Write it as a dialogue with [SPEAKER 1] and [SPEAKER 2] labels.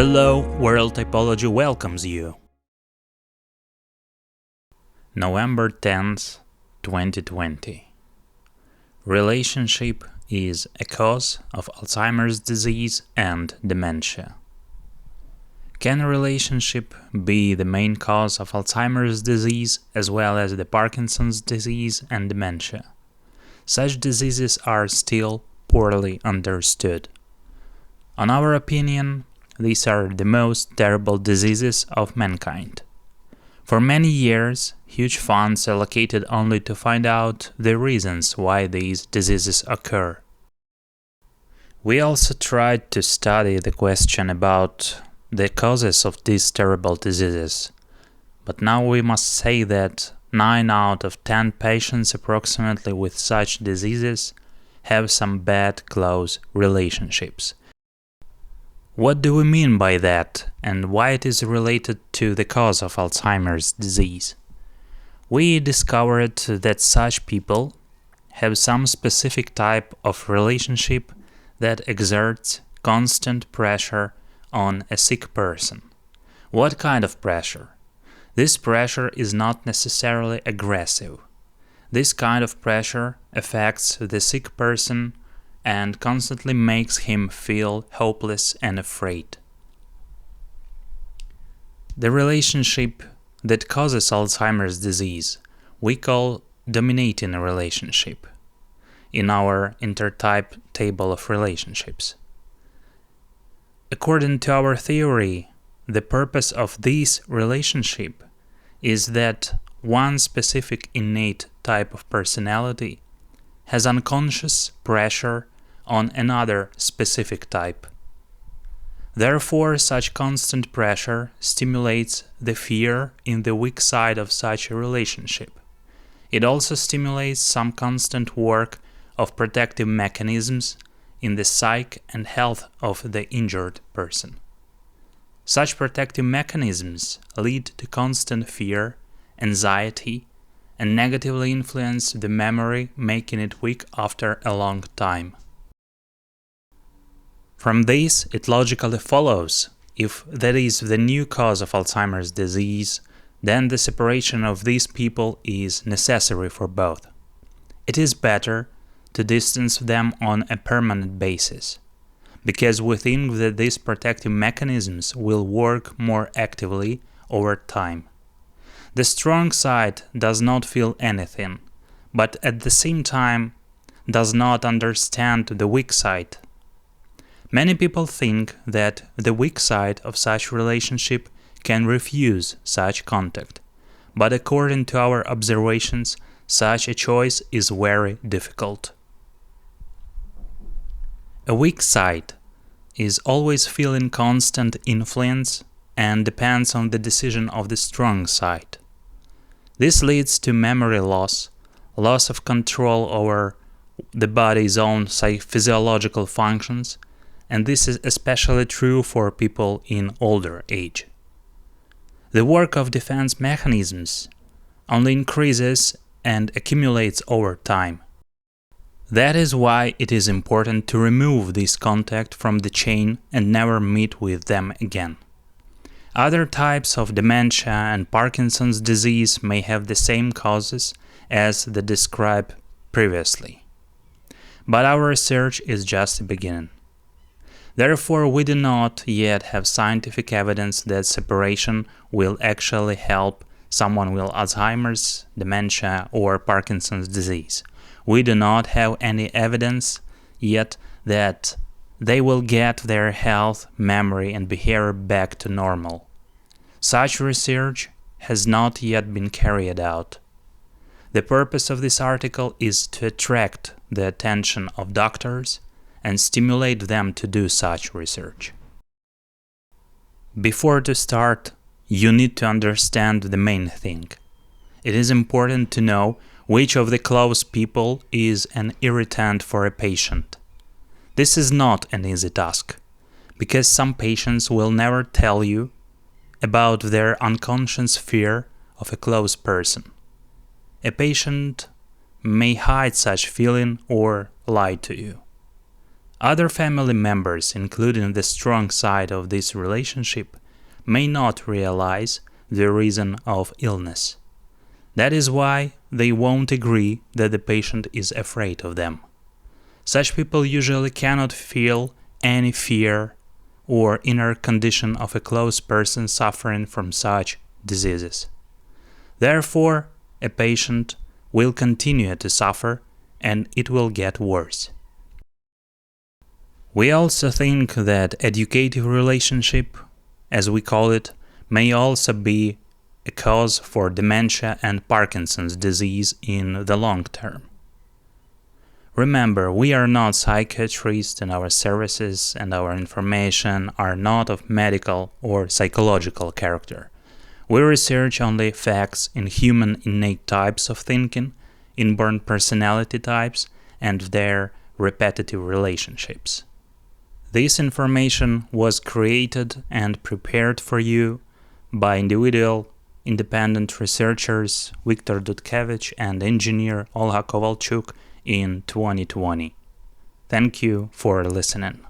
[SPEAKER 1] Hello, World Typology welcomes you. November 10th, 2020. Relationship is a cause of Alzheimer's disease and dementia. Can a relationship be the main cause of Alzheimer's disease as well as the Parkinson's disease and dementia? Such diseases are still poorly understood. In our opinion, these are the most terrible diseases of mankind. For many years, huge funds allocated only to find out the reasons why these diseases occur. We also tried to study the question about the causes of these terrible diseases, but now we must say that 9 out of 10 patients approximately with such diseases have some bad close relationships. What do we mean by that, and why it is related to the cause of Alzheimer's disease? We discovered that such people have some specific type of relationship that exerts constant pressure on a sick person. What kind of pressure? This pressure is not necessarily aggressive. This kind of pressure affects the sick person and constantly makes him feel hopeless and afraid. The relationship that causes Alzheimer's disease we call dominating relationship in our intertype table of relationships. According to our theory, the purpose of this relationship is that one specific innate type of personality has unconscious pressure on another specific type. Therefore, such constant pressure stimulates the fear in the weak side of such a relationship. It also stimulates some constant work of protective mechanisms in the psyche and health of the injured person. Such protective mechanisms lead to constant fear, anxiety, and negatively influence the memory, making it weak after a long time. From this, it logically follows, if that is the new cause of Alzheimer's disease, then the separation of these people is necessary for both. It is better to distance them on a permanent basis, because we think that these protective mechanisms will work more actively over time. The strong side does not feel anything, but at the same time does not understand the weak side. Many people think that the weak side of such relationship can refuse such contact, but according to our observations, such a choice is very difficult. A weak side is always feeling constant influence and depends on the decision of the strong side. This leads to memory loss, loss of control over the body's own physiological functions, and this is especially true for people in older age. The work of defense mechanisms only increases and accumulates over time. That is why it is important to remove this contact from the chain and never meet with them again. Other types of dementia and Parkinson's disease may have the same causes as the described previously. But our research is just a beginning. Therefore, we do not yet have scientific evidence that separation will actually help someone with Alzheimer's, dementia, or Parkinson's disease. We do not have any evidence yet that they will get their health, memory, and behavior back to normal. Such research has not yet been carried out. The purpose of this article is to attract the attention of doctors and stimulate them to do such research. Before to start, you need to understand the main thing. It is important to know which of the close people is an irritant for a patient. This is not an easy task, because some patients will never tell you about their unconscious fear of a close person. A patient may hide such feeling or lie to you. Other family members, including the strong side of this relationship, may not realize the reason of illness. That is why they won't agree that the patient is afraid of them. Such people usually cannot feel any fear or inner condition of a close person suffering from such diseases. Therefore, a patient will continue to suffer and it will get worse. We also think that educative relationship, as we call it, may also be a cause for dementia and Parkinson's disease in the long term. Remember, we are not psychiatrists and our services and our information are not of medical or psychological character. We research only facts in human innate types of thinking, inborn personality types, and their repetitive relationships. This information was created and prepared for you by individual independent researchers Viktor Dudkevych and engineer Olha Kovalchuk in 2020. Thank you for listening.